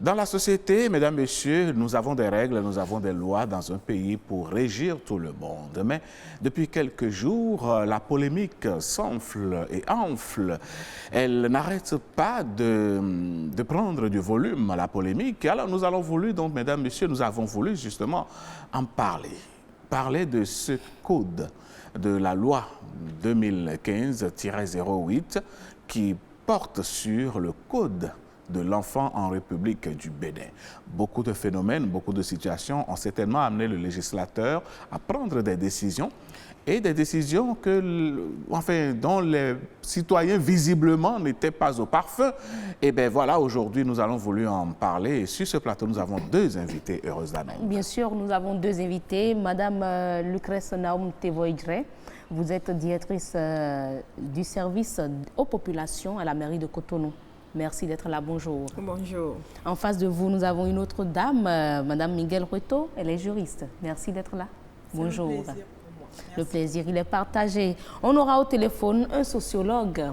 Dans la société, mesdames, messieurs, nous avons des règles, nous avons des lois dans un pays pour régir tout le monde. Mais depuis quelques jours, la polémique s'enfle et enfle. Elle n'arrête pas de prendre du volume, la polémique. Alors nous avons voulu, donc, mesdames, messieurs, nous avons voulu justement en parler. Parler de ce code de la loi 2015-08 qui porte sur le code de l'enfant en République du Bénin. Beaucoup de phénomènes, beaucoup de situations ont certainement amené le législateur à prendre des décisions et des décisions dont les citoyens visiblement n'étaient pas au parfum. Et bien voilà, aujourd'hui, nous allons voulu en parler. Et sur ce plateau, nous avons deux invités heureuses d'annonce. Bien sûr, nous avons deux invités. Madame Lucrèce Naoum Tevoidre, vous êtes directrice du service aux populations à la mairie de Cotonou. Merci d'être là, bonjour. Bonjour. En face de vous, nous avons une autre dame, Madame Miguel Rueto, elle est juriste. Merci d'être là. Bonjour. Le plaisir pour moi. Le plaisir, il est partagé. On aura au téléphone un sociologue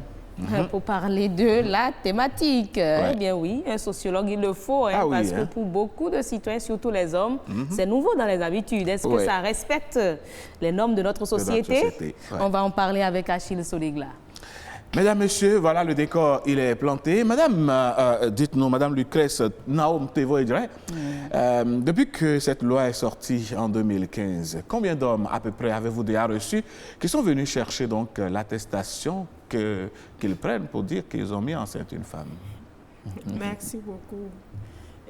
pour parler de la thématique. Ouais. Eh bien oui, un sociologue, il le faut, parce que pour beaucoup de citoyens, surtout les hommes, c'est nouveau dans les habitudes. Est-ce que ça respecte les normes de notre société? Ouais. On va en parler avec Achille Soligla. Mesdames, Messieurs, voilà, le décor, il est planté. Madame, dites-nous, Madame Lucrèce Naoum Tevoidre, depuis que cette loi est sortie en 2015, combien d'hommes à peu près avez-vous déjà reçus qui sont venus chercher donc l'attestation qu'ils prennent pour dire qu'ils ont mis enceinte une femme? Merci beaucoup.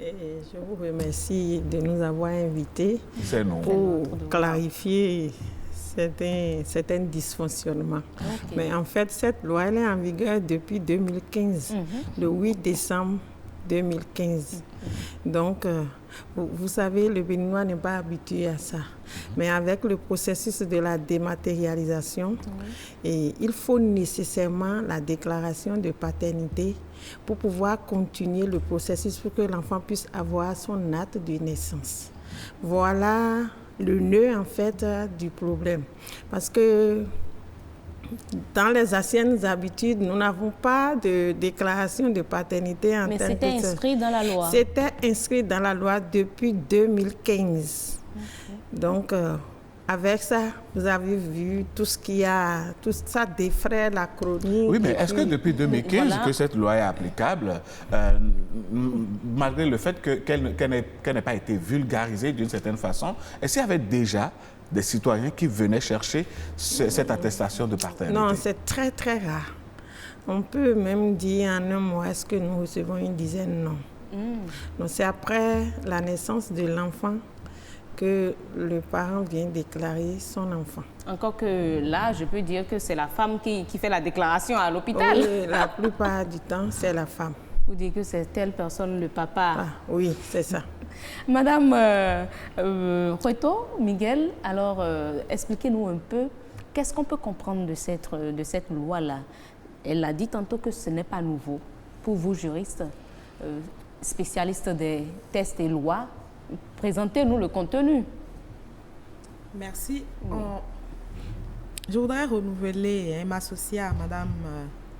Et je vous remercie de nous avoir invités pour clarifier certains dysfonctionnements. Okay. Mais en fait, cette loi, elle est en vigueur depuis 2015, le 8 décembre 2015. Donc, vous savez, le Béninois n'est pas habitué à ça. Mais avec le processus de la dématérialisation, et il faut nécessairement la déclaration de paternité pour pouvoir continuer le processus pour que l'enfant puisse avoir son acte de naissance. Voilà le nœud, en fait, du problème. Parce que dans les anciennes habitudes, nous n'avons pas de déclaration de paternité en tant que... Mais c'était inscrit dans la loi. C'était inscrit dans la loi depuis 2015. Donc, avec ça, vous avez vu tout ce qu'il y a, tout ça défraie la chronique. Oui, mais est-ce que depuis 2015 que cette loi est applicable, malgré le fait qu'elle n'ait pas été vulgarisée d'une certaine façon, est-ce qu'il y avait déjà des citoyens qui venaient chercher cette attestation de paternité? Non, c'est très, très rare. On peut même dire en un mois, est-ce que nous recevons une dizaine? Non. Donc, c'est après la naissance de l'enfant que le parent vient déclarer son enfant. Encore que là, je peux dire que c'est la femme qui fait la déclaration à l'hôpital. Oui, la plupart du temps, c'est la femme. Vous dites que c'est telle personne, le papa. Ah, oui, c'est ça. Madame Rueto, Miguel, alors expliquez-nous un peu, qu'est-ce qu'on peut comprendre de cette loi-là? Elle a dit tantôt que ce n'est pas nouveau. Pour vous, juristes, spécialistes des tests et lois, présentez-nous le contenu. Merci. Je voudrais renouveler et m'associer à Madame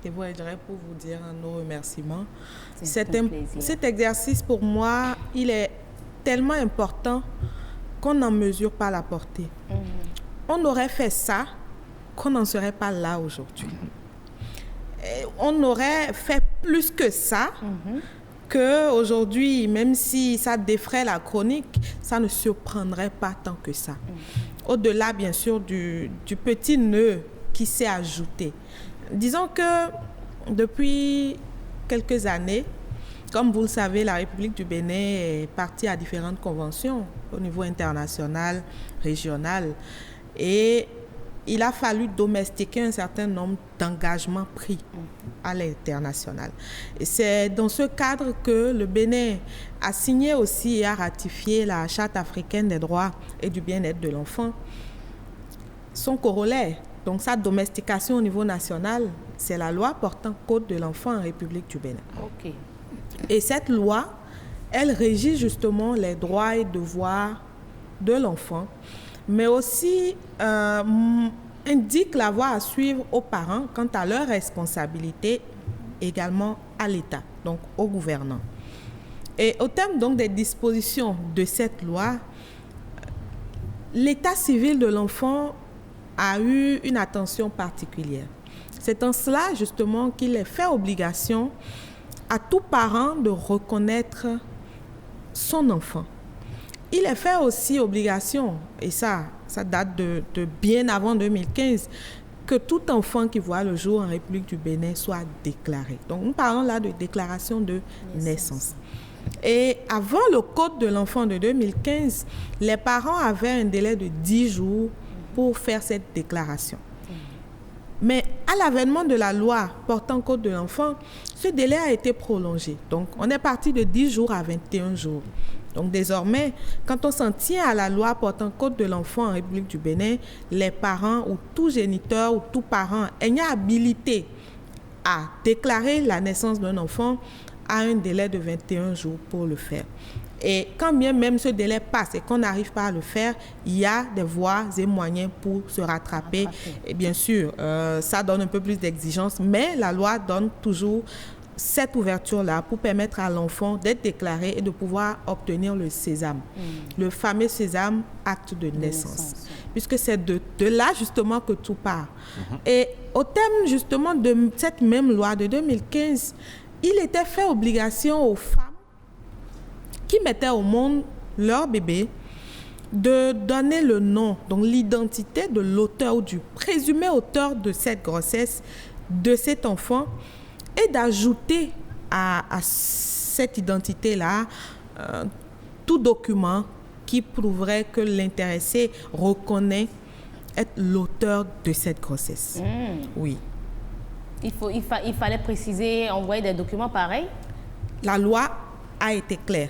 Tevoidre pour vous dire nos remerciements. Cet exercice, pour moi, il est tellement important qu'on n'en mesure pas la portée. On aurait fait ça, qu'on n'en serait pas là aujourd'hui. On aurait fait plus que ça, qu'aujourd'hui, même si ça défraie la chronique, ça ne surprendrait pas tant que ça. Au-delà, bien sûr, du petit nœud qui s'est ajouté. Disons que depuis quelques années, comme vous le savez, la République du Bénin est partie à différentes conventions au niveau international, régional, et il a fallu domestiquer un certain nombre d'engagements pris à l'international. Et c'est dans ce cadre que le Bénin a signé aussi et a ratifié la Charte africaine des droits et du bien-être de l'enfant. Son corollaire, donc sa domestication au niveau national, c'est la loi portant Code de l'enfant en République du Bénin. Ok. Et cette loi, elle régit justement les droits et devoirs de l'enfant, mais aussi indique la voie à suivre aux parents quant à leur responsabilité, également à l'État, donc aux gouvernants. Et au terme donc des dispositions de cette loi, l'état civil de l'enfant a eu une attention particulière. C'est en cela justement qu'il est fait obligation à tout parent de reconnaître son enfant. Il est fait aussi obligation, et ça date de bien avant 2015, que tout enfant qui voit le jour en République du Bénin soit déclaré. Donc nous parlons là de déclaration de naissance. Et avant le Code de l'enfant de 2015, les parents avaient un délai de 10 jours pour faire cette déclaration. Mais à l'avènement de la loi portant Code de l'enfant, ce délai a été prolongé. Donc on est parti de 10 jours à 21 jours. Donc désormais, quand on s'en tient à la loi portant Code de l'enfant en République du Bénin, les parents ou tout géniteur ou tout parent ayant habilité à déclarer la naissance d'un enfant a un délai de 21 jours pour le faire. Et quand bien même ce délai passe et qu'on n'arrive pas à le faire, il y a des voies et moyens pour se rattraper. Et bien sûr, ça donne un peu plus d'exigence, mais la loi donne toujours cette ouverture-là pour permettre à l'enfant d'être déclaré et de pouvoir obtenir le sésame, le fameux sésame acte de naissance. Puisque c'est de là justement que tout part. Et au terme justement de cette même loi de 2015, il était fait obligation aux femmes qui mettaient au monde leur bébé de donner le nom, donc l'identité de l'auteur ou du présumé auteur de cette grossesse, de cet enfant, et d'ajouter à cette identité-là tout document qui prouverait que l'intéressé reconnaît être l'auteur de cette grossesse. Oui. Il fallait préciser, envoyer des documents pareils? La loi a été claire.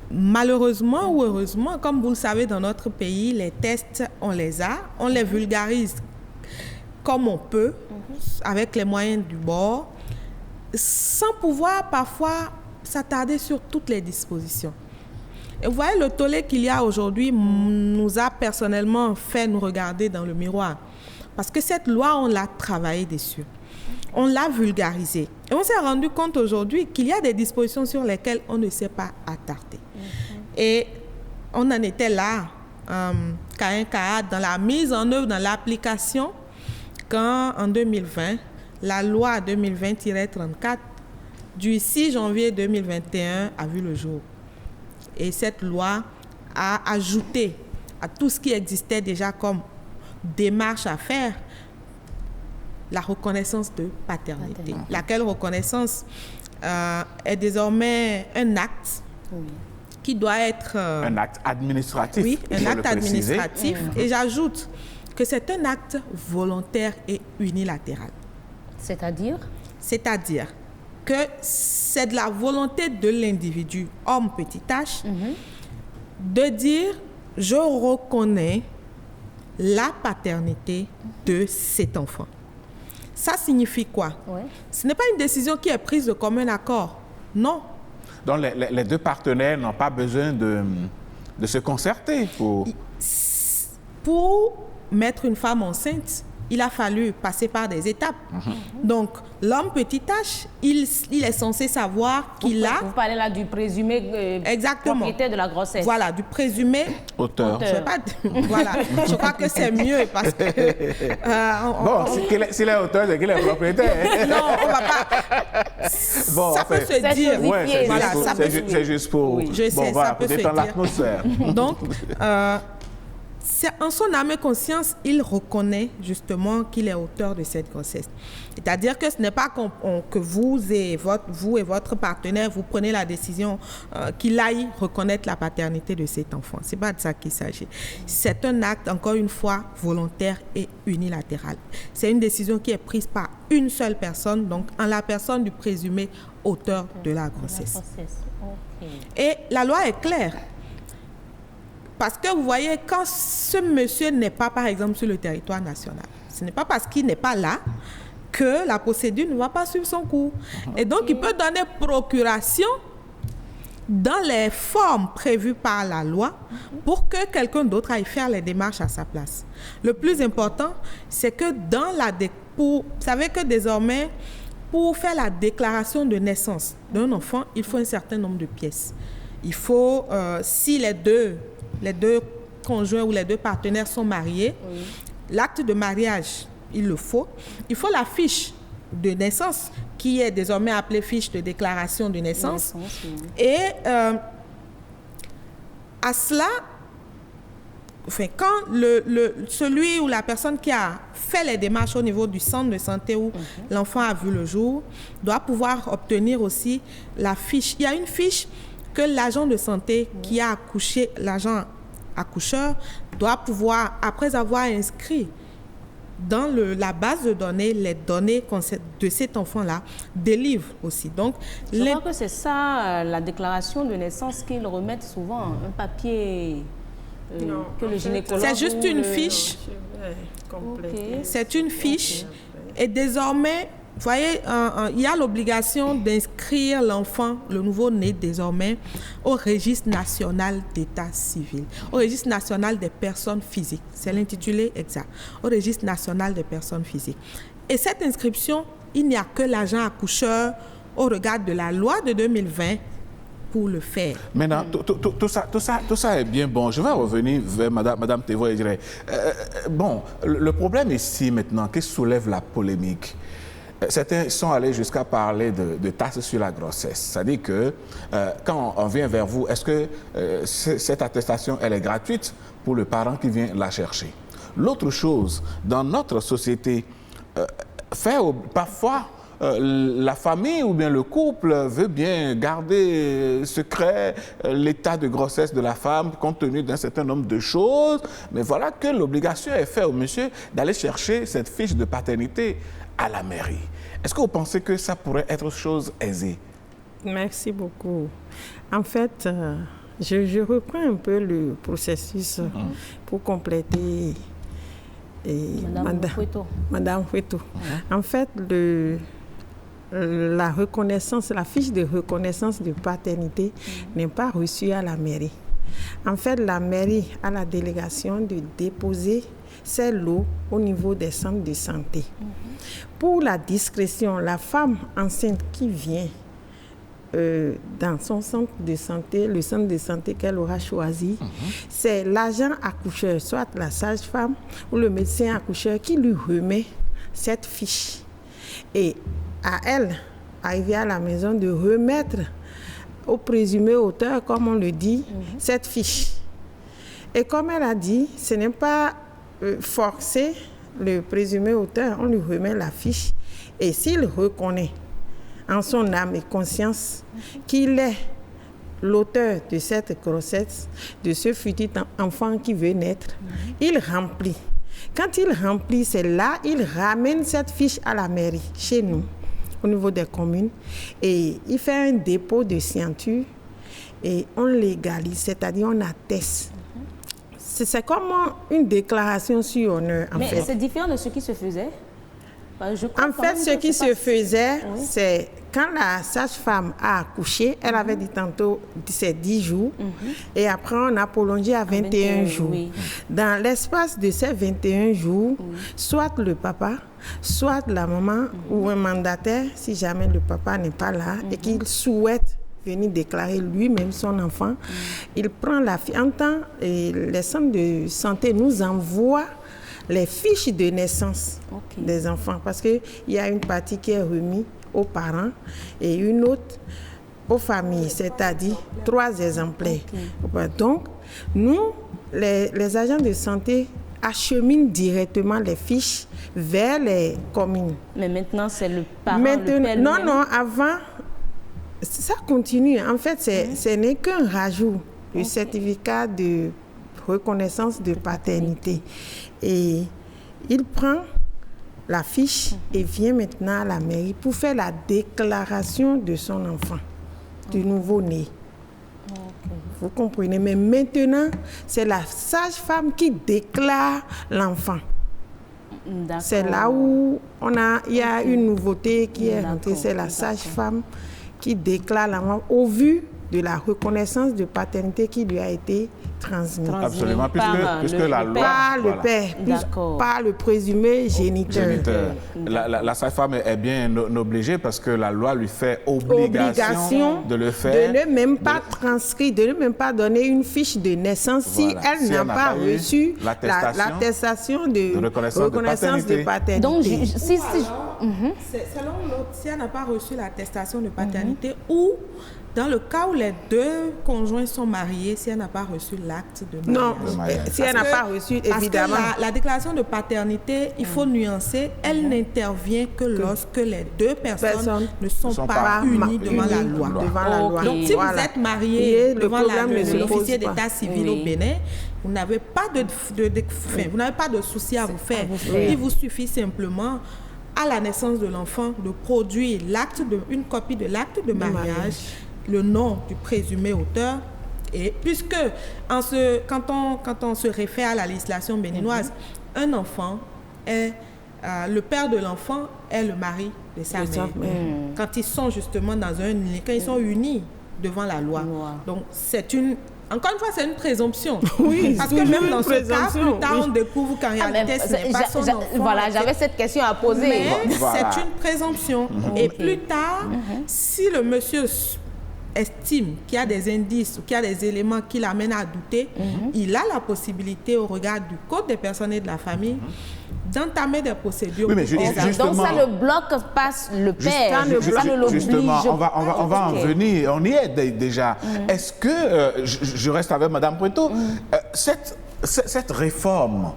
Malheureusement ou heureusement, comme vous le savez, dans notre pays, les tests, on les vulgarise comme on peut, avec les moyens du bord, sans pouvoir parfois s'attarder sur toutes les dispositions. Et vous voyez, le tollé qu'il y a aujourd'hui nous a personnellement fait nous regarder dans le miroir. Parce que cette loi, on l'a travaillé dessus. On l'a vulgarisée. Et on s'est rendu compte aujourd'hui qu'il y a des dispositions sur lesquelles on ne s'est pas attardé. Et on en était là, dans la mise en œuvre, dans l'application, quand en 2020, la loi 2020-34 du 6 janvier 2021 a vu le jour. Et cette loi a ajouté à tout ce qui existait déjà comme démarche à faire, la reconnaissance de paternité. Laquelle reconnaissance est désormais un acte qui doit être... un acte administratif. Oui, un acte administratif. Et j'ajoute que c'est un acte volontaire et unilatéral. C'est-à-dire? C'est-à-dire que c'est de la volonté de l'individu, homme petit h, de dire « je reconnais la paternité de cet enfant ». Ça signifie quoi? Ce n'est pas une décision qui est prise de commun accord. Non. Donc les deux partenaires n'ont pas besoin de se concerter pour mettre une femme enceinte. Il a fallu passer par des étapes. Donc, l'homme petit h, il est censé savoir qu'il a... Vous parlez là du présumé propriétaire de la grossesse. Voilà, du présumé auteur. Voilà, je crois que c'est mieux parce que... s'il est auteur, c'est qu'il est propriétaire. Non, on va pas... ça peut se dire. C'est juste pour... Oui, je sais, ça peut se dire. L'atmosphère. Donc... en son âme et conscience, il reconnaît justement qu'il est auteur de cette grossesse. C'est-à-dire que ce n'est pas que vous et votre partenaire, vous prenez la décision qu'il aille reconnaître la paternité de cet enfant. Ce n'est pas de ça qu'il s'agit. C'est un acte, encore une fois, volontaire et unilatéral. C'est une décision qui est prise par une seule personne, donc en la personne du présumé auteur de la grossesse. Et la loi est claire. Parce que vous voyez, quand ce monsieur n'est pas, par exemple, sur le territoire national, ce n'est pas parce qu'il n'est pas là que la procédure ne va pas suivre son cours. Et donc, il peut donner procuration dans les formes prévues par la loi pour que quelqu'un d'autre aille faire les démarches à sa place. Le plus important, c'est que vous savez que désormais, pour faire la déclaration de naissance d'un enfant, il faut un certain nombre de pièces. Il faut, si les deux conjoints ou les deux partenaires sont mariés, l'acte de mariage, il le faut. Il faut la fiche de naissance, qui est désormais appelée fiche de déclaration de naissance. Et à cela, enfin, quand celui ou la personne qui a fait les démarches au niveau du centre de santé où l'enfant a vu le jour doit pouvoir obtenir aussi la fiche. Il y a une fiche que l'agent de santé qui a accouché, l'agent accoucheur, doit pouvoir, après avoir inscrit dans la base de données, les données de cet enfant-là, délivre aussi. Donc, je crois que c'est ça, la déclaration de naissance qu'ils remettent souvent, un papier que le gynécologue... C'est juste une fiche. C'est une fiche. Et désormais, vous voyez, il y a l'obligation d'inscrire l'enfant, le nouveau-né désormais, au registre national d'état civil, au registre national des personnes physiques. C'est l'intitulé exact. Au registre national des personnes physiques. Et cette inscription, il n'y a que l'agent accoucheur au regard de la loi de 2020 pour le faire. Maintenant, tout ça est bien bon. Je vais revenir vers Madame Thévo et dire, bon, le problème ici maintenant qui soulève la polémique, certains sont allés jusqu'à parler de taxe sur la grossesse. C'est-à-dire que quand on vient vers vous, est-ce que cette attestation, elle est gratuite pour le parent qui vient la chercher? L'autre chose, dans notre société, parfois, la famille ou bien le couple veut bien garder secret l'état de grossesse de la femme compte tenu d'un certain nombre de choses, mais voilà que l'obligation est faite au monsieur d'aller chercher cette fiche de paternité à la mairie. Est-ce que vous pensez que ça pourrait être chose aisée? Merci beaucoup. En fait, je reprends un peu le processus pour compléter Madame Fouetto. En fait, la reconnaissance, la fiche de reconnaissance de paternité n'est pas reçue à la mairie. En fait, la mairie a la délégation de déposer ces lots au niveau des centres de santé. Pour la discrétion, la femme enceinte qui vient dans son centre de santé, le centre de santé qu'elle aura choisi, c'est l'agent accoucheur, soit la sage-femme ou le médecin accoucheur qui lui remet cette fiche. Et à elle, arriver à la maison, de remettre au présumé auteur, comme on le dit, cette fiche. Et comme elle a dit, ce n'est pas forcé, le présumé auteur, on lui remet la fiche. Et s'il reconnaît en son âme et conscience qu'il est l'auteur de cette grossesse, de ce futur enfant qui veut naître, il remplit. Quand il remplit, c'est là, il ramène cette fiche à la mairie, chez nous, au niveau des communes, et il fait un dépôt de signature et on légalise, c'est-à-dire on atteste. C'est comme une déclaration sur honneur, en fait. Mais c'est différent de ce qui se faisait? En fait, ce qui se faisait, c'est quand la sage-femme a accouché, elle avait dit tantôt c'est 10 jours, et après on a prolongé à 21 jours. Dans l'espace de ces 21 jours, soit le papa, soit la maman ou un mandataire, si jamais le papa n'est pas là et qu'il souhaite venir déclarer lui-même son enfant, il prend la fille. En temps, les centres de santé nous envoient les fiches de naissance des enfants, parce qu'il y a une partie qui est remise aux parents et une autre aux familles, c'est-à-dire 3 exemplaires. Donc, nous, les agents de santé acheminent directement les fiches vers les communes. Mais maintenant, c'est le parent, le père non, avant, ça continue. En fait, ce n'est qu'un rajout du certificat de reconnaissance de paternité. Et il prend la fiche et vient maintenant à la mairie pour faire la déclaration de son enfant, du nouveau-né. Vous comprenez? Mais maintenant, c'est la sage-femme qui déclare l'enfant. C'est là où il y a une nouveauté qui est rentrée. C'est la sage-femme qui déclare l'enfant au vu de la reconnaissance de paternité qui lui a été transmise. Absolument, puisque la loi... Par le père, par le présumé géniteur. La sage-femme est bien obligée parce que la loi lui fait obligation de le faire. De ne même pas transcrire, de ne même pas donner une fiche de naissance si elle n'a pas reçu l'attestation de reconnaissance de paternité. Donc, si elle n'a pas reçu l'attestation de paternité ou dans le cas où les deux conjoints sont mariés, si elle n'a pas reçu l'acte de mariage. Non, si elle n'a pas reçu, évidemment. Parce que la déclaration de paternité, il faut nuancer, elle n'intervient que lorsque les deux personnes ne sont pas unies devant la loi. Donc, si vous êtes marié devant l'officier d'état civil au Bénin, vous n'avez pas vous n'avez pas de souci à vous faire. Il vous suffit simplement, à la naissance de l'enfant, de produire une copie de l'acte de mariage, le nom du présumé auteur, et puisque quand on se réfère à la législation béninoise, un enfant le père de l'enfant est le mari de sa mère. Quand ils sont justement quand ils sont unis devant la loi. Donc encore une fois, c'est une présomption. Oui, parce que même dans ce cas, plus tard, on découvre qu'en réalité, ce n'est pas son enfant. Voilà, j'avais cette question à poser. Mais c'est une présomption. Et plus tard, si le monsieur estime qu'il y a des indices ou qu'il y a des éléments qui l'amènent à douter, il a la possibilité, au regard du Code des personnes et de la famille, d'entamer des procédures. Oui, mais donc ça le bloque passe le père, ça ne l'oblige justement, on va en venir, on y est déjà. Est-ce que, je reste avec Mme Pointeau, cette réforme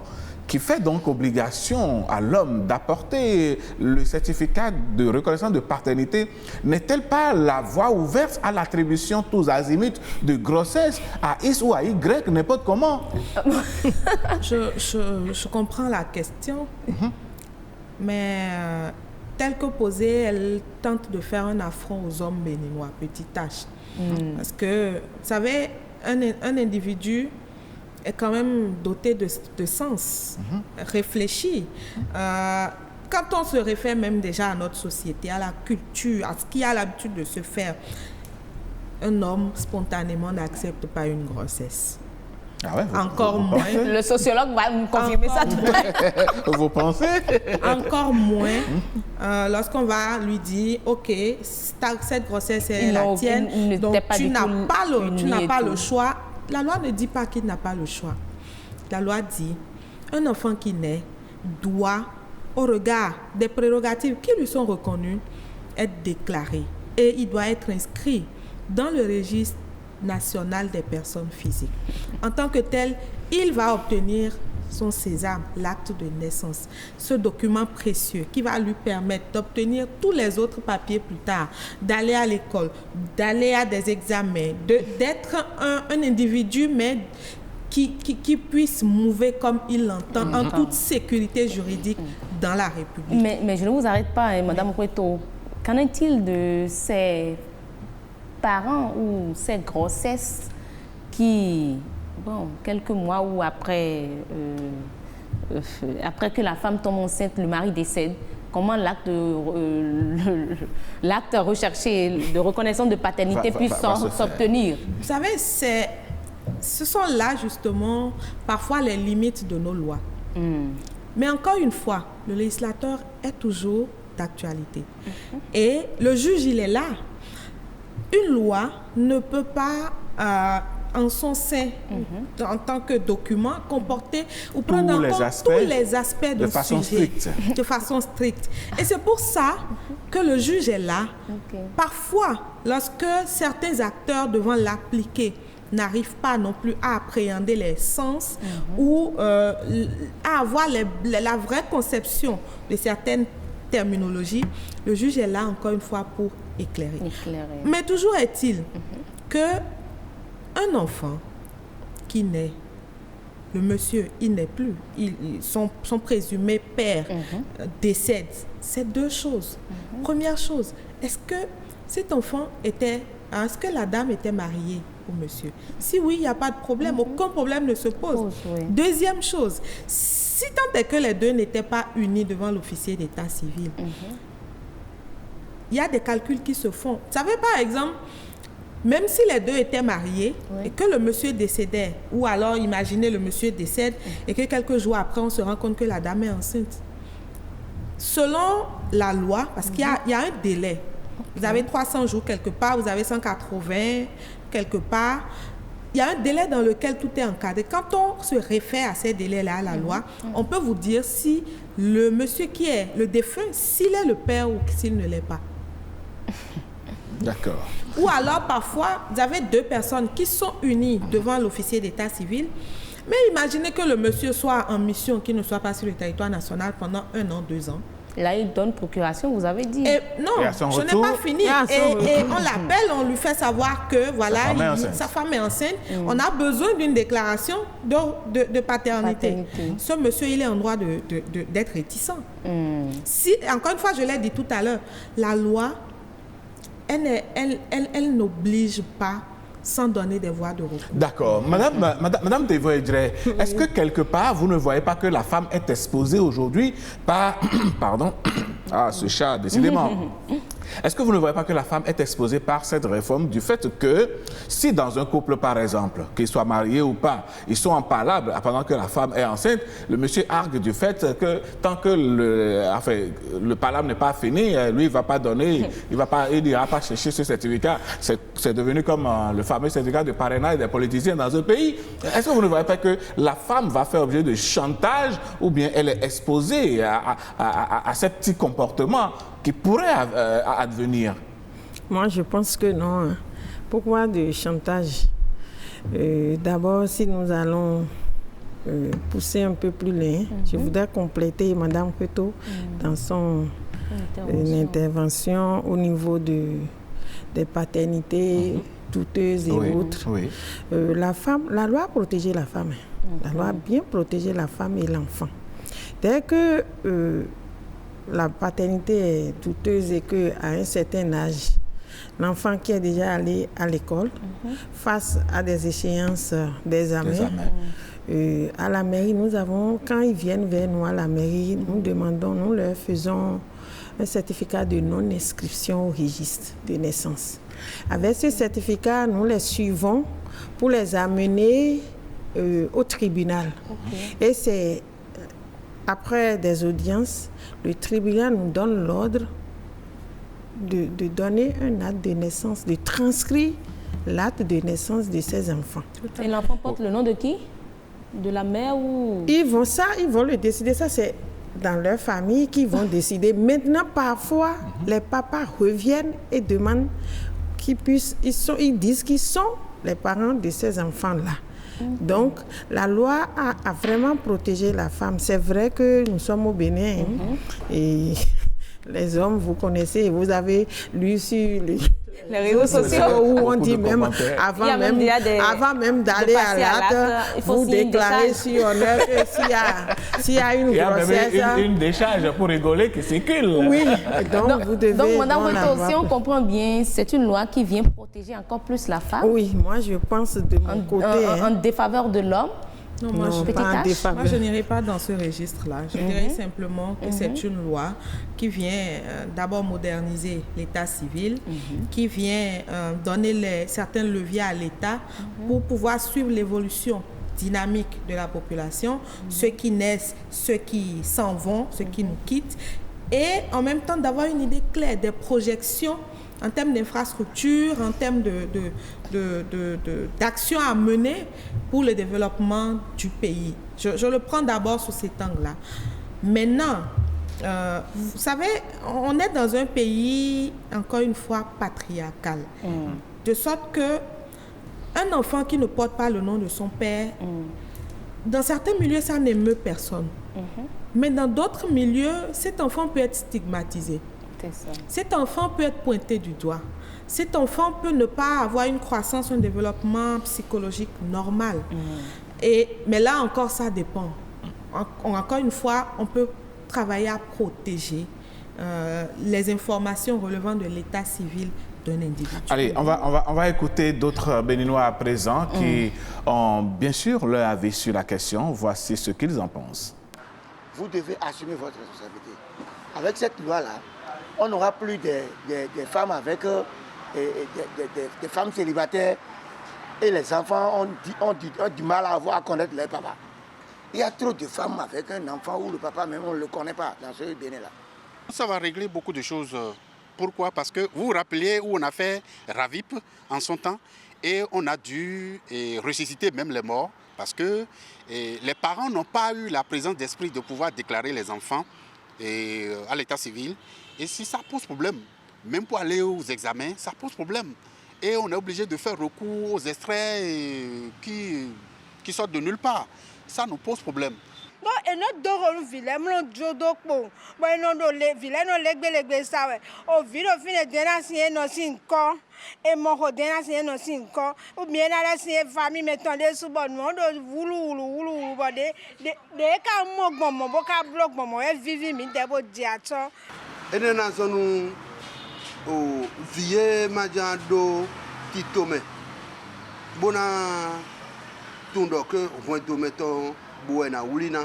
qui fait donc obligation à l'homme d'apporter le certificat de reconnaissance de paternité, n'est-elle pas la voie ouverte à l'attribution tous azimuts de grossesse à X ou à Y, n'importe comment? Je comprends la question, mais telle que posée, elle tente de faire un affront aux hommes béninois, petite tâche. Parce que, vous savez, un individu est quand même doté de sens, réfléchi. Quand on se réfère même déjà à notre société, à la culture, à ce qui a l'habitude de se faire, un homme spontanément n'accepte pas une grossesse. Ah ouais, encore moins. Le sociologue va nous confirmer ça tout à l'heure. Vous pensez? Encore moins lorsqu'on va lui dire, OK, cette grossesse est la tienne, donc tu n'as pas le choix. La loi ne dit pas qu'il n'a pas le choix. La loi dit, un enfant qui naît doit, au regard des prérogatives qui lui sont reconnues, être déclaré. Et il doit être inscrit dans le registre national des personnes physiques. En tant que tel, il va obtenir son sésame, l'acte de naissance, ce document précieux qui va lui permettre d'obtenir tous les autres papiers plus tard, d'aller à l'école, d'aller à des examens, d'être un individu, mais qui puisse mouver comme il l'entend, en toute sécurité juridique dans la République. Mais je ne vous arrête pas, Madame Pointeau. Qu'en est-il de ces parents ou ces grossesses qui, quelques mois ou après que la femme tombe enceinte, le mari décède, comment l'acte recherché de reconnaissance de paternité puisse s'obtenir? Vous savez, ce sont là justement parfois les limites de nos lois. Mais encore une fois, le législateur est toujours d'actualité. Et le juge, il est là. Une loi ne peut pas, en son sein, en tant que document, comporter ou prendre en compte tous les aspects de façon stricte. De façon stricte. Et c'est pour ça que le juge est là. Parfois, lorsque certains acteurs devant l'appliquer n'arrivent pas non plus à appréhender les sens ou à avoir la vraie conception de certaines terminologies, le juge est là encore une fois pour éclairer. Mais toujours est-il que un enfant qui naît, le monsieur, il n'est plus, son présumé père décède. C'est deux choses. Première chose, est-ce que cet enfant est-ce que la dame était mariée au monsieur? Si oui, il n'y a pas de problème, aucun problème ne se pose. Deuxième chose, si tant est que les deux n'étaient pas unis devant l'officier d'état civil, il y a des calculs qui se font. Vous savez, par exemple, même si les deux étaient mariés et que le monsieur décédait, ou alors imaginez le monsieur décède et que quelques jours après, on se rend compte que la dame est enceinte. Selon la loi, parce qu'il y a un délai, vous avez 300 jours quelque part, vous avez 180 quelque part, il y a un délai dans lequel tout est encadré. Quand on se réfère à ces délais-là, à la loi, on peut vous dire si le monsieur qui est le défunt, s'il est le père ou s'il ne l'est pas. D'accord. Ou alors, parfois, vous avez deux personnes qui sont unies devant l'officier d'état civil, mais imaginez que le monsieur soit en mission, qu'il ne soit pas sur le territoire national pendant 1 an, 2 ans. Là, il donne procuration, vous avez dit. Et non, je n'ai pas fini. Et on l'appelle, on lui fait savoir que voilà, sa femme est enceinte. On a besoin d'une déclaration de paternité. Ce monsieur, il est en droit d'être réticent. Si, encore une fois, je l'ai dit tout à l'heure, la loi, elle n'oblige pas sans donner des voies de recours. D'accord. Madame Devoe-Edré, est-ce que quelque part, vous ne voyez pas que la femme est exposée aujourd'hui par... Pardon. Ah, ce chat, décidément. Est-ce que vous ne voyez pas que la femme est exposée par cette réforme du fait que si dans un couple, par exemple, qu'ils soient mariés ou pas, ils sont en palabre pendant que la femme est enceinte, le monsieur argue du fait que tant que le palabre n'est pas fini, lui, il ne va pas donner, il n'ira pas chercher ce certificat. C'est devenu comme le fameux certificat de parrainage des politiciens dans un pays. Est-ce que vous ne voyez pas que la femme va faire objet de chantage ou bien elle est exposée à ces petits comportements qui pourrait advenir? Moi, je pense que non. Pourquoi de chantage? D'abord, si nous allons pousser un peu plus loin, je voudrais compléter Mme Kweto dans son intervention au niveau des paternités douteuses et autres. Oui. La loi a protégé la femme. La loi a bien protégé la femme et l'enfant. Dès que la paternité est douteuse et qu'à un certain âge, l'enfant qui est déjà allé à l'école, face à des échéances d'examen, à la mairie, quand ils viennent vers nous à la mairie, nous leur faisons un certificat de non-inscription au registre de naissance. Avec ce certificat, nous les suivons pour les amener au tribunal. Et c'est après des audiences, le tribunal nous donne l'ordre de donner un acte de naissance, de transcrire l'acte de naissance de ces enfants. Et l'enfant porte le nom de qui? De la mère ou... Ils vont le décider. Ça, c'est dans leur famille qu'ils vont décider. Maintenant, parfois, les papas reviennent et demandent qu'ils puissent... Ils disent qu'ils sont les parents de ces enfants-là. Donc, la loi a vraiment protégé la femme. C'est vrai que nous sommes au Bénin et les hommes, vous connaissez, vous avez lu sur les réseaux sociaux où on dit même avant même d'aller à l'acte, vous déclarez sur honneur que s'il y a une grossesse... Il y a même une décharge pour rigoler qui circule. Oui, donc vous devez... Donc, Mme Kweto, si on comprend bien, c'est une loi qui vient protéger encore plus la femme. Oui, moi je pense de mon côté... En défaveur de l'homme. Non, moi, je n'irai pas dans ce registre-là. Je dirais simplement que c'est une loi qui vient d'abord moderniser l'état civil, qui vient donner certains leviers à l'État pour pouvoir suivre l'évolution dynamique de la population, ceux qui naissent, ceux qui s'en vont, ceux qui nous quittent, et en même temps d'avoir une idée claire des projections en termes d'infrastructure, en termes d'actions à mener pour le développement du pays. Je le prends d'abord sous cet angle-là. Maintenant, vous savez, on est dans un pays, encore une fois, patriarcal. De sorte que un enfant qui ne porte pas le nom de son père, dans certains milieux, ça n'émeut personne. Mais dans d'autres milieux, cet enfant peut être stigmatisé. Cet enfant peut être pointé du doigt. Cet enfant peut ne pas avoir une croissance, un développement psychologique normal. Mais là encore, ça dépend. Encore une fois, on peut travailler à protéger les informations relevant de l'état civil d'un individu. Allez, on va écouter d'autres Béninois à présent qui ont bien sûr leur avis sur la question. Voici ce qu'ils en pensent. Vous devez assumer votre responsabilité. Avec cette loi-là, on n'aura plus des femmes avec des femmes célibataires et les enfants ont du mal à connaître leur papa. Il y a trop de femmes avec un enfant où le papa même on ne le connaît pas dans ce Bénin-là. Ça va régler beaucoup de choses. Pourquoi? Parce que vous vous rappelez où on a fait Ravip en son temps et on a dû ressusciter même les morts parce que les parents n'ont pas eu la présence d'esprit de pouvoir déclarer les enfants à l'état civil. Et si ça pose problème, même pour aller aux examens, ça pose problème. Et on est obligé de faire recours aux extraits qui sortent de nulle part. Ça nous pose problème. Bon, et notre dorons vilain, mon jodo bon, bon, non, les vilains, non, les ça, au vide, au fin de dénacien, non, cinq et mon dénacien, non, cinq ou bien à la famille, mettons les sous bon monde, voulou, des cas, mon boca bloc, mon vivi, mi debo diato. Et nous avons au vieux majando qui tombe. Bona tundo que au point de mettre buena ulina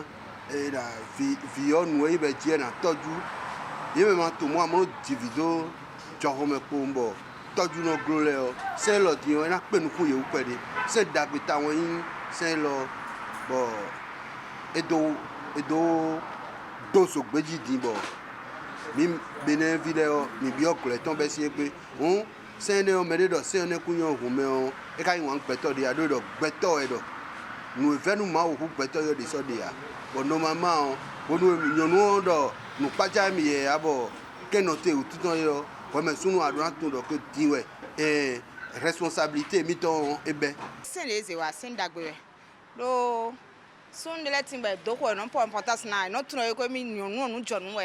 et la vion nous be tiena toju yeme ma to mo amro divido jogo me pombo toju no grole o se lo ti o na pe nu ku ye u pe de se dagbe ta won yin se lo bo edo do so gbeji din bo mi bene video mi bi okule ton be si pe on se ne o me de do se ne ku yan ohun me o e ka yin wan peto de ado do gbeto e do nous venons au groupe de Sodia. Bon, normalement, nous nous pas jamais abo que noter ou tout en comme sous nous adorant tout que diwe et responsabilité miton ebe. C'est les ewa sendagwe. Do son de la timbe do ko non pas importance na no tro ko mi nu jonu wa.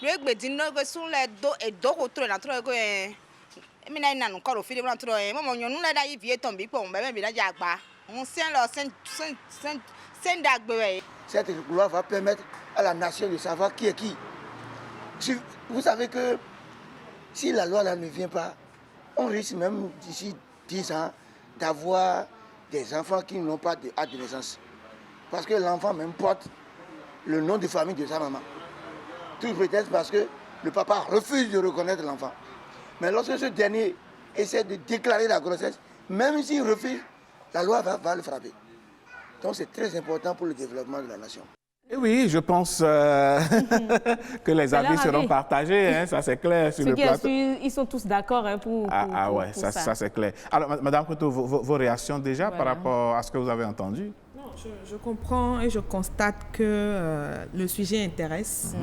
Do egbe din no ko sun le do e do ko tro na tro ko e mi na ina nu ko ro fi de na tro e mo nyonu le da yi vie ton bi po be na ja gba. Cette loi va permettre à la nation de savoir qui est qui. Vous savez que si la loi là ne vient pas, on risque même d'ici 10 ans d'avoir des enfants qui n'ont pas de naissance. Parce que l'enfant même porte le nom de famille de sa maman. Tout peut-être parce que le papa refuse de reconnaître l'enfant. Mais lorsque ce dernier essaie de déclarer la grossesse, même s'il refuse, la loi va le frapper. Donc c'est très important pour le développement de la nation. Et oui, je pense que les avis seront partagés, hein, ça c'est clair sur le plateau. Ils sont tous d'accord pour ouais, ça c'est clair. Alors, Madame Couteau, vos réactions déjà par rapport à ce que vous avez entendu? Non, je comprends et je constate que le sujet intéresse.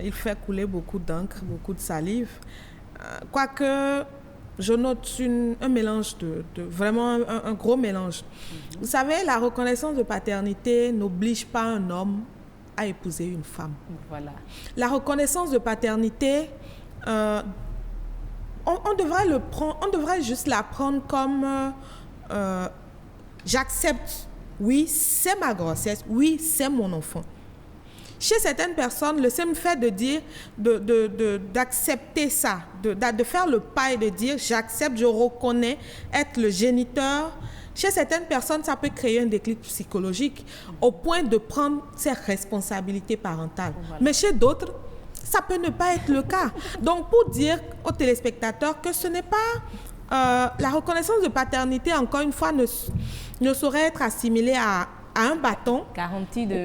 Il fait couler beaucoup d'encre, beaucoup de salive. Quoique, je note un mélange vraiment un gros mélange. Vous savez, la reconnaissance de paternité n'oblige pas un homme à épouser une femme. Voilà. La reconnaissance de paternité, on devrait juste la prendre comme j'accepte, oui, c'est ma grossesse, oui, c'est mon enfant. Chez certaines personnes, le simple fait de dire, d'accepter ça, de faire le pas et de dire j'accepte, je reconnais être le géniteur, chez certaines personnes, ça peut créer un déclic psychologique au point de prendre ses responsabilités parentales. Voilà. Mais chez d'autres, ça peut ne pas être le cas. Donc, pour dire aux téléspectateurs que ce n'est pas... la reconnaissance de paternité, encore une fois, ne saurait être assimilée à un bâton,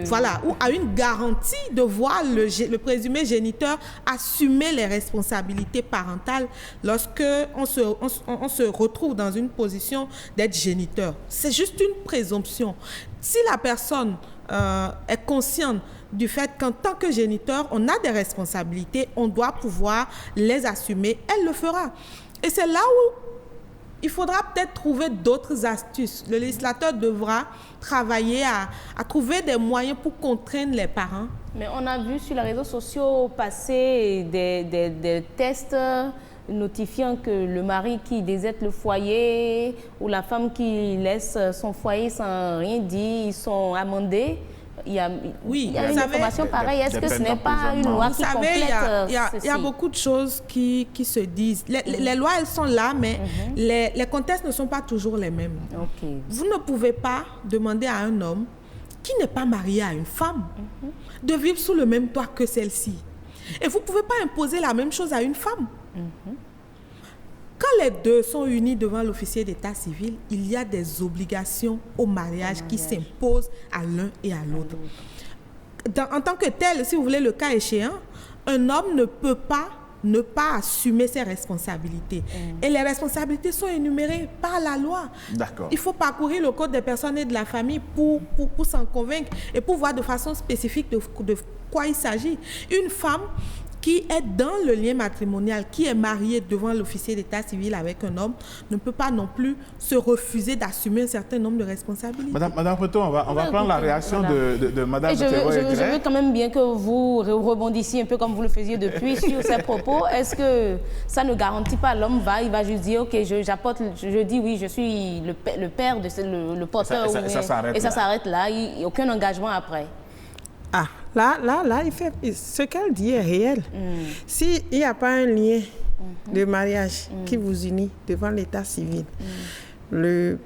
voilà, ou à une garantie de voir le présumé géniteur assumer les responsabilités parentales lorsque on se retrouve dans une position d'être géniteur. C'est juste une présomption. Si la personne est consciente du fait qu'en tant que géniteur, on a des responsabilités, on doit pouvoir les assumer, elle le fera. Et c'est là où il faudra peut-être trouver d'autres astuces. Le législateur devra travailler à trouver des moyens pour contraindre les parents. Mais on a vu sur les réseaux sociaux passer des tests notifiant que le mari qui déserte le foyer ou la femme qui laisse son foyer sans rien dire, ils sont amendés. Il y a une information pareille. Est-ce que ce n'est pas une loi qui complète il y a beaucoup de choses qui se disent. Les lois, elles sont là, mais les contextes ne sont pas toujours les mêmes. Okay. Vous ne pouvez pas demander à un homme qui n'est pas marié à une femme de vivre sous le même toit que celle-ci. Et vous ne pouvez pas imposer la même chose à une femme. Quand les deux sont unis devant l'officier d'état civil, il y a des obligations au mariage qui s'imposent à l'un et à l'autre. En tant que tel, si vous voulez, le cas échéant, un homme ne peut pas ne pas assumer ses responsabilités. Et les responsabilités sont énumérées par la loi. D'accord. Il faut parcourir le code des personnes et de la famille pour s'en convaincre et pour voir de façon spécifique de quoi il s'agit. Une femme qui est dans le lien matrimonial, qui est mariée devant l'officier d'état civil avec un homme, ne peut pas non plus se refuser d'assumer un certain nombre de responsabilités. Madame Preto, on va prendre la réaction de Madame Théo. Je veux quand même bien que vous rebondissiez un peu comme vous le faisiez depuis sur ces propos. Est-ce que ça ne garantit pas l'homme il va juste dire, ok, je dis oui, je suis le père, le porteur, et ça s'arrête là, il n'y a aucun engagement après. Ah, là, ce qu'elle dit est réel. S'il n'y a pas un lien de mariage qui vous unit devant l'état civil, le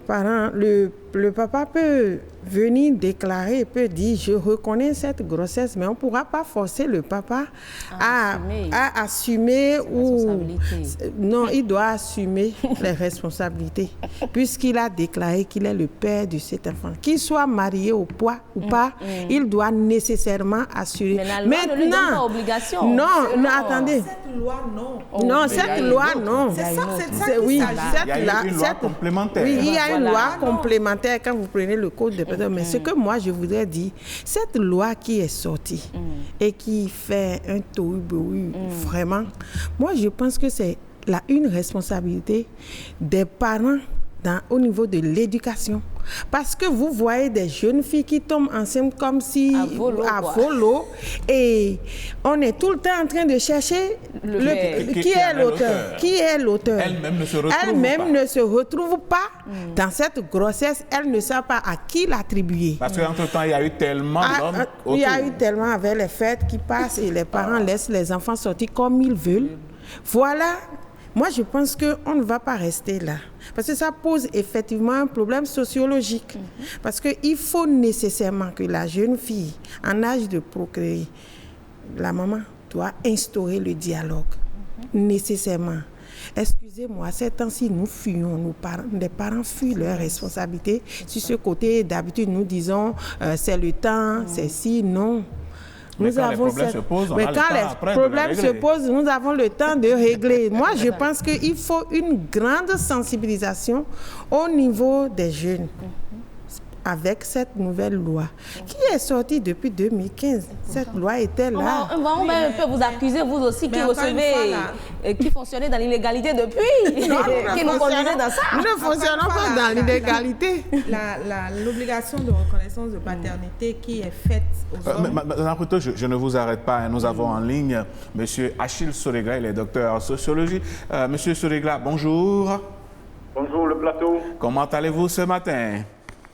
papa peut venir déclarer, peut dire, je reconnais cette grossesse, mais on ne pourra pas forcer le papa à assumer non, il doit assumer les responsabilités, puisqu'il a déclaré qu'il est le père de cet enfant. Qu'il soit marié ou pas, il doit nécessairement assurer. Mais la loi ne lui donne pas obligation. Non, attendez. Cette loi, non. Non, cette loi, non. C'est ça Il y a une loi complémentaire. Oui, il y a une loi complémentaire quand vous prenez le code de personnes. Mais ce que moi, je voudrais dire, cette loi qui est sortie et qui fait un tohu-bohu, vraiment, moi, je pense que c'est une responsabilité des parents au niveau de l'éducation. Parce que vous voyez des jeunes filles qui tombent enceintes comme si à volo, et on est tout le temps en train de chercher qui est l'auteur. Elle-même ne se retrouve pas dans cette grossesse. Elle ne sait pas à qui l'attribuer. Parce qu'entre-temps, il y a eu tellement d'hommes autour. Il y a eu tellement avec les fêtes qui passent et les parents laissent les enfants sortir comme ils veulent. Voilà. Moi, je pense qu'on ne va pas rester là. Parce que ça pose effectivement un problème sociologique. Parce qu'il faut nécessairement que la jeune fille, en âge de procréer, la maman doit instaurer le dialogue. Nécessairement. Excusez-moi, ces temps-ci, nous fuyons, les parents fuient leurs responsabilités. Sur ce côté, d'habitude, nous disons, c'est le temps, c'est si, non. Mais quand les problèmes se posent, nous avons le temps de régler. Moi, je pense qu'il faut une grande sensibilisation au niveau des jeunes avec cette nouvelle loi qui est sortie depuis 2015. Cette loi était là. On va un peu vous accuser, vous aussi, qui recevez, qui fonctionnez dans l'illégalité depuis, qui nous conduisez dans ça. Nous ne fonctionnons pas dans l'illégalité. L'obligation de reconnaissance de paternité qui est faite aux hommes. Madame Preto, je ne vous arrête pas. Nous avons en ligne M. Achille Sorégla, il est docteur en sociologie. Monsieur Sorégla, bonjour. Bonjour le plateau. Comment allez-vous ce matin?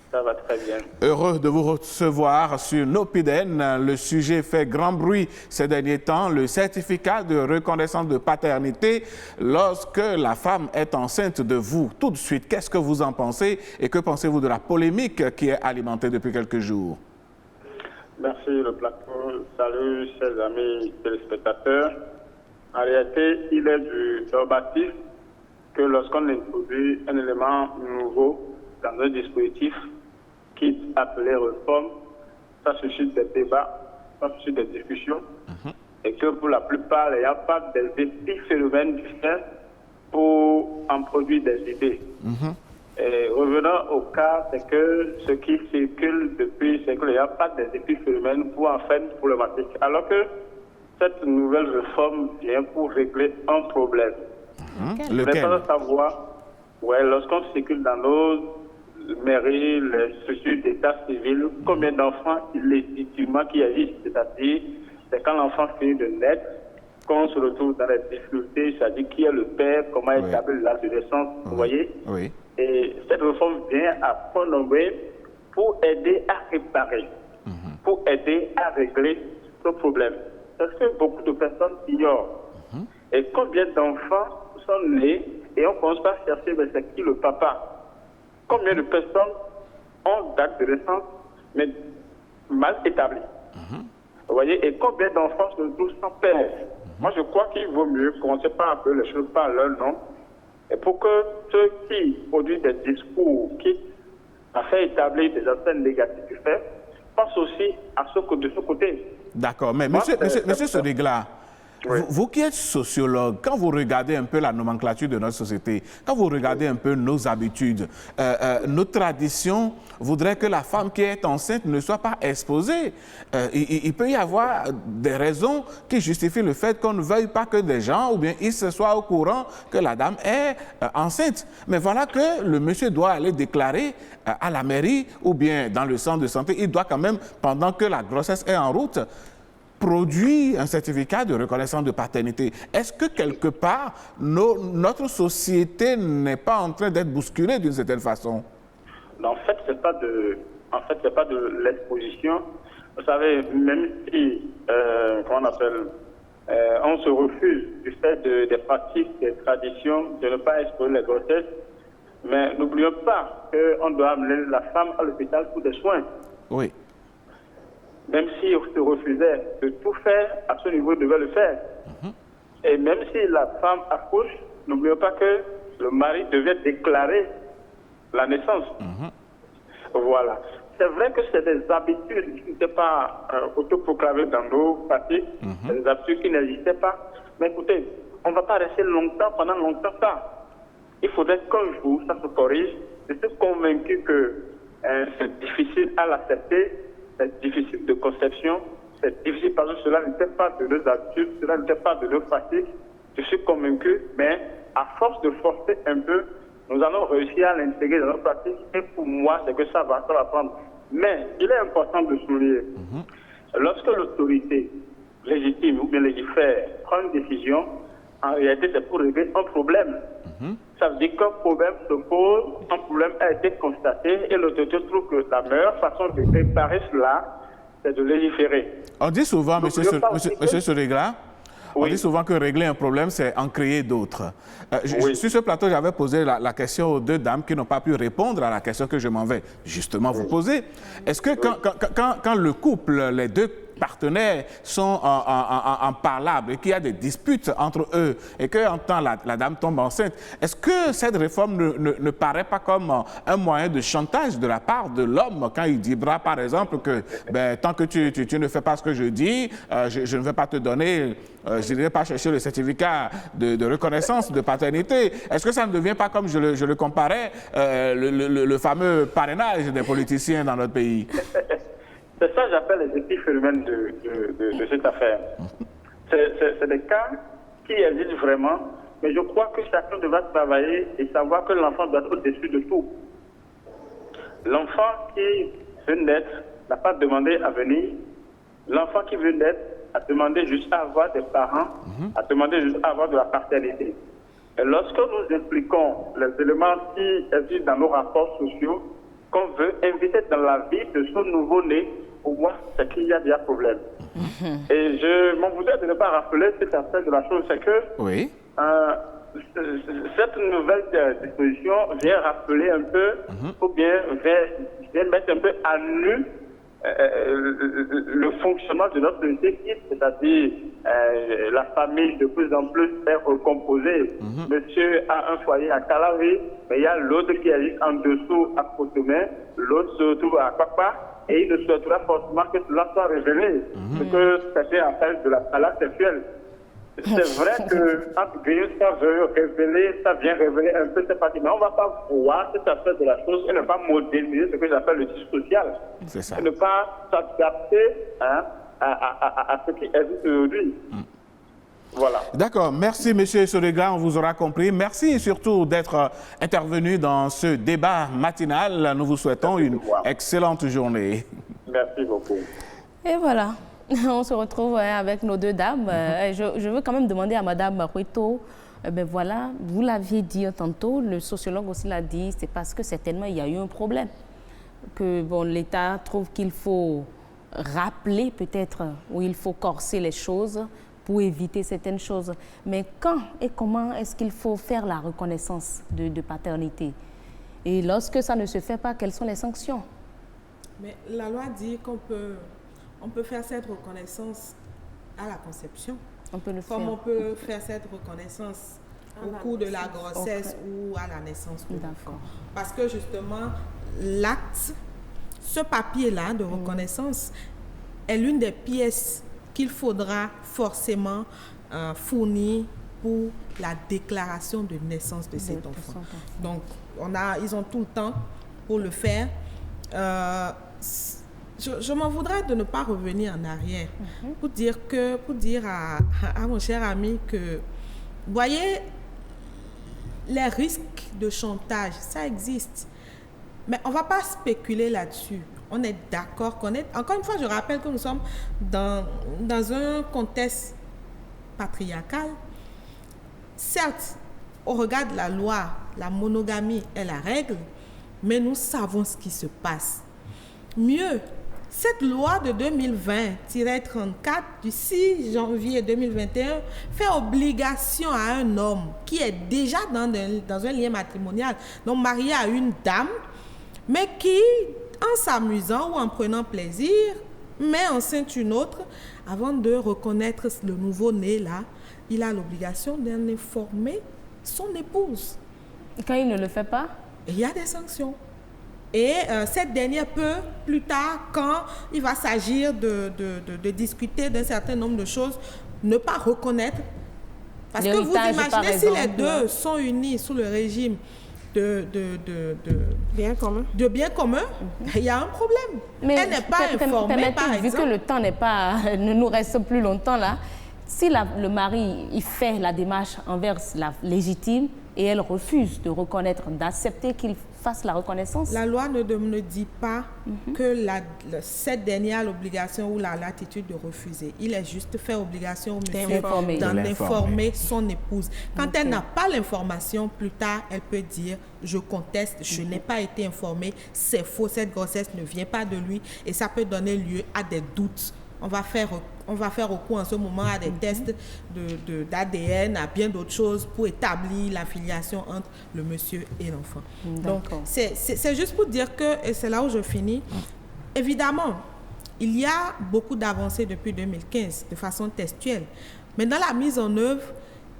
Ça va très bien. Heureux de vous recevoir sur Nopiden. Le sujet fait grand bruit ces derniers temps, le certificat de reconnaissance de paternité lorsque la femme est enceinte de vous. Tout de suite, qu'est-ce que vous en pensez et que pensez-vous de la polémique qui est alimentée depuis quelques jours? Merci le plateau. Salut chers amis téléspectateurs. En réalité, il est du dogmatisme que lorsqu'on introduit un élément nouveau dans un dispositif qui est appelé réforme, ça suscite des débats, ça suscite des discussions, et que pour la plupart, il n'y a pas des épiphénomènes du fait pour en produire des idées. Et revenant au cas, c'est que ce qui circule depuis, c'est qu'il n'y a pas des épiphénomènes pour en faire une problématique. Alors que cette nouvelle réforme vient pour régler un problème. Lequel? Je voudrais savoir, lorsqu'on circule dans nos mairies, les structures d'état civil, combien d'enfants illégitimement qui agissent, c'est-à-dire c'est quand l'enfant finit de naître, qu'on se retrouve dans les difficultés, c'est-à-dire qui est le père, comment établir la naissance, vous voyez. Et cette réforme vient à point nommé pour aider à réparer, pour aider à régler ce problème. Parce que beaucoup de personnes ignorent. Et combien d'enfants sont nés et on commence pas à chercher, mais c'est qui le papa? Combien de personnes ont date de naissance, mais mal établies? Vous voyez, et combien d'enfants se retrouvent sans père? Moi, je crois qu'il vaut mieux commencer par appeler les choses par leur nom Et pour que ceux qui produisent des discours qui a fait établir des enseignes négatives du fait, pensent aussi de ce côté. D'accord, mais monsieur Sorigla, oui. Vous qui êtes sociologue, quand vous regardez un peu la nomenclature de notre société, quand vous regardez un peu nos habitudes, nos traditions voudraient que la femme qui est enceinte ne soit pas exposée. Il peut y avoir des raisons qui justifient le fait qu'on ne veuille pas que des gens, ou bien ils se soient au courant que la dame est enceinte. Mais voilà que le monsieur doit aller déclarer à la mairie ou bien dans le centre de santé, il doit quand même, pendant que la grossesse est en route, produit un certificat de reconnaissance de paternité. Est-ce que quelque part, notre société n'est pas en train d'être bousculée d'une certaine façon? Non, en fait, c'est pas de l'exposition. Vous savez, même si, comment on appelle, on se refuse du fait des pratiques, des traditions, de ne pas exposer les grossesses, mais n'oublions pas qu'on doit amener la femme à l'hôpital pour des soins. Oui. Même si on se refusait de tout faire, à ce niveau, il devait le faire. Et même si la femme accouche, n'oublions pas que le mari devait déclarer la naissance. Voilà. C'est vrai que c'est des habitudes qui n'étaient pas autoproclamées dans nos pratiques, des habitudes qui n'existaient pas. Mais écoutez, on ne va pas rester pendant longtemps ça. Il faudrait qu'un jour, ça se corrige. Je suis convaincu que c'est difficile à l'accepter. C'est difficile de conception, c'est difficile parce que cela n'était pas de nos habitudes, cela n'était pas de nos pratiques. Je suis convaincu, mais à force de forcer un peu, nous allons réussir à l'intégrer dans nos pratiques. Et pour moi, c'est que ça va prendre. Mais il est important de souligner, lorsque l'autorité légitime ou bien légifère prend une décision, en réalité, c'est pour régler un problème. Ça veut dire qu'un problème se pose, un problème a été constaté et l'autorité trouve que la meilleure façon de réparer cela, c'est de légiférer. On dit souvent, monsieur Sorigla, on dit souvent que régler un problème, c'est en créer d'autres. Sur ce plateau, j'avais posé la question aux deux dames qui n'ont pas pu répondre à la question que je m'en vais justement vous poser. Est-ce que quand le couple, les deux partenaires sont en parlable et qu'il y a des disputes entre eux et qu'en temps la dame tombe enceinte, est-ce que cette réforme ne paraît pas comme un moyen de chantage de la part de l'homme quand il dira par exemple que tant que tu ne fais pas ce que je dis, je ne vais pas te donner, je n'irai pas chercher le certificat de reconnaissance de paternité. Est-ce que ça ne devient pas comme je le comparais, le fameux parrainage des politiciens dans notre pays? C'est ça que j'appelle les épiphénomènes de cette affaire. C'est des cas qui existent vraiment, mais je crois que chacun devra travailler et savoir que l'enfant doit être au-dessus de tout. L'enfant qui veut naître n'a pas demandé à venir. L'enfant qui veut naître a demandé juste à avoir des parents, a demandé juste à avoir de la paternité. Et lorsque nous impliquons les éléments qui existent dans nos rapports sociaux, qu'on veut inviter dans la vie de ce nouveau-né, pour moi, c'est qu'il y a déjà problème. Et je m'en voudrais de ne pas rappeler cet aspect de la chose, c'est que cette nouvelle disposition vient rappeler un peu, ou bien vient mettre un peu à nu le fonctionnement de notre société, c'est-à-dire la famille de plus en plus est recomposée. Monsieur a un foyer à Calavi, mais il y a l'autre qui est en dessous à Cotomé, l'autre se trouve à Papa, et il ne souhaitera forcément que cela soit révélé, parce que c'était en fait de la balade sexuelle. C'est vrai que quand Dieu ça vient révéler un peu cette partie, mais on ne va pas voir cet aspect de la chose et ne pas modéliser ce que j'appelle le disque social. C'est ça. Et ne pas s'adapter à ce qui existe aujourd'hui. Voilà. D'accord. Merci, M. Sorigla. On vous aura compris. Merci surtout d'être intervenu dans ce débat matinal. Nous vous souhaitons une excellente journée. Merci beaucoup. Et voilà. On se retrouve avec nos deux dames. Je veux quand même demander à Mme Rueto, voilà, vous l'aviez dit tantôt, le sociologue aussi l'a dit, c'est parce que certainement il y a eu un problème. Que l'État trouve qu'il faut rappeler peut-être, ou il faut corser les choses pour éviter certaines choses. Mais quand et comment est-ce qu'il faut faire la reconnaissance de paternité? Et lorsque ça ne se fait pas, quelles sont les sanctions? Mais la loi dit qu'on peut faire cette reconnaissance à la conception. On peut le faire. Comme on peut faire cette reconnaissance au cours de la grossesse ou à la naissance de l'enfant. Parce que justement, l'acte, ce papier-là de reconnaissance est l'une des pièces qu'il faudra forcément fournir pour la déclaration de naissance de cet enfant. Donc, ils ont tout le temps pour le faire. Je m'en voudrais de ne pas revenir en arrière pour dire à mon cher ami que, vous voyez, les risques de chantage, ça existe. Mais on ne va pas spéculer là-dessus. On est d'accord qu'on est... Encore une fois, je rappelle que nous sommes dans un contexte patriarcal. Certes, au regard de la loi, la monogamie est la règle, mais nous savons ce qui se passe. Mieux, cette loi de 2020-34 du 6 janvier 2021 fait obligation à un homme qui est déjà dans un lien matrimonial, donc marié à une dame, mais qui, en s'amusant ou en prenant plaisir, met enceinte une autre, avant de reconnaître le nouveau-né là, il a l'obligation d'en informer son épouse. Quand il ne le fait pas? Il y a des sanctions. Et cette dernière peut, plus tard, quand il va s'agir de discuter d'un certain nombre de choses, ne pas reconnaître. Parce que vous imaginez, si les deux sont unis sous le régime de bien commun, il y a un problème. Mais elle n'est pas informée, par exemple. Vu que le temps ne nous reste plus longtemps là, si le mari il fait la démarche envers la légitime et elle refuse de reconnaître, d'accepter qu'il fasse la reconnaissance. La loi ne dit pas que cette dernière a l'obligation ou la latitude de refuser. Il est juste fait obligation au monsieur d'en informer son épouse. Quand elle n'a pas l'information, plus tard, elle peut dire « je conteste, je n'ai pas été informée, c'est faux, cette grossesse ne vient pas de lui » et ça peut donner lieu à des doutes. On va faire recours en ce moment à des tests d'ADN, à bien d'autres choses pour établir la filiation entre le monsieur et l'enfant. Donc, c'est juste pour dire que, et c'est là où je finis, évidemment, il y a beaucoup d'avancées depuis 2015 de façon textuelle, mais dans la mise en œuvre,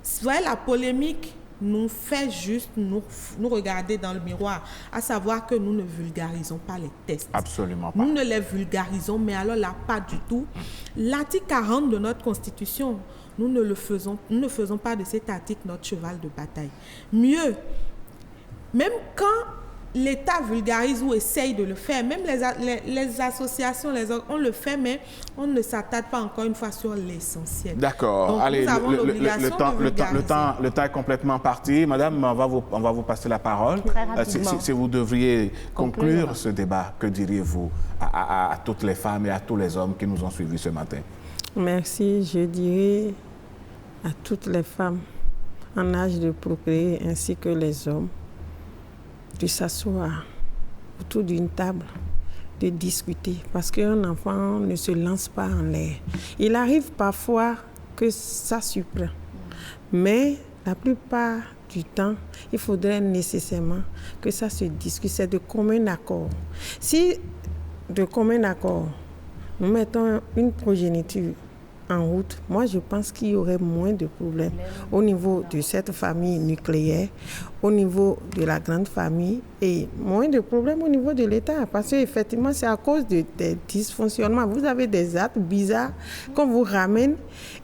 vous voyez, la polémique nous fait juste nous regarder dans le miroir, à savoir que nous ne vulgarisons pas les tests. Absolument pas. Nous ne les vulgarisons, mais alors là, pas du tout. L'article 40 de notre Constitution, nous ne faisons pas de cet article notre cheval de bataille. Mieux, même quand l'État vulgarise ou essaye de le faire, même les associations, on le fait, mais on ne s'attarde pas encore une fois sur l'essentiel. D'accord. Allez, le temps est complètement parti. Madame, on va vous passer la parole. Très rapidement. Si vous devriez conclure ce débat, que diriez-vous à toutes les femmes et à tous les hommes qui nous ont suivis ce matin? Merci. Je dirais à toutes les femmes en âge de procréer ainsi que les hommes de s'asseoir autour d'une table, de discuter, parce qu'un enfant ne se lance pas en l'air. Il arrive parfois que ça surprend, mais la plupart du temps, il faudrait nécessairement que ça se discute, c'est de commun accord. Si de commun accord, nous mettons une progéniture en route, moi je pense qu'il y aurait moins de problèmes au niveau de cette famille nucléaire, au niveau de la grande famille et moins de problèmes au niveau de l'État parce qu'effectivement c'est à cause des dysfonctionnements. Vous avez des actes bizarres qu'on vous ramène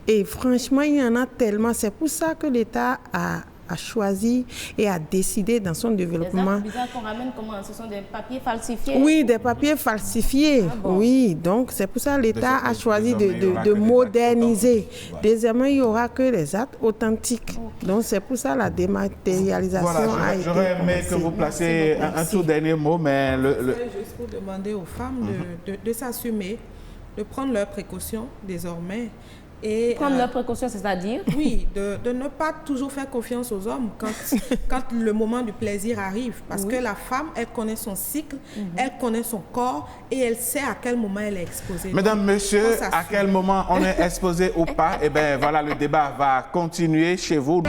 et franchement il y en a tellement. C'est pour ça que l'État a choisi et a décidé dans son développement. Les actes bizarres qu'on ramène, comment? Ce sont des papiers falsifiés? Oui, des papiers falsifiés. Ah bon? Oui, donc c'est pour ça que l'État a choisi de moderniser. Désormais, il n'y aura que les actes authentiques. Okay. Donc c'est pour ça la dématérialisation a été J'aurais aimé que vous placiez un tout dernier mot, mais C'est juste pour demander aux femmes de s'assumer, de prendre leurs précautions désormais. Et prendre leurs précautions, c'est-à-dire? Oui, de ne pas toujours faire confiance aux hommes quand le moment du plaisir arrive. Parce que la femme, elle connaît son cycle, elle connaît son corps et elle sait à quel moment elle est exposée. Mesdames, messieurs, à quel moment on est exposé ou pas? Eh bien, voilà, le débat va continuer chez vous.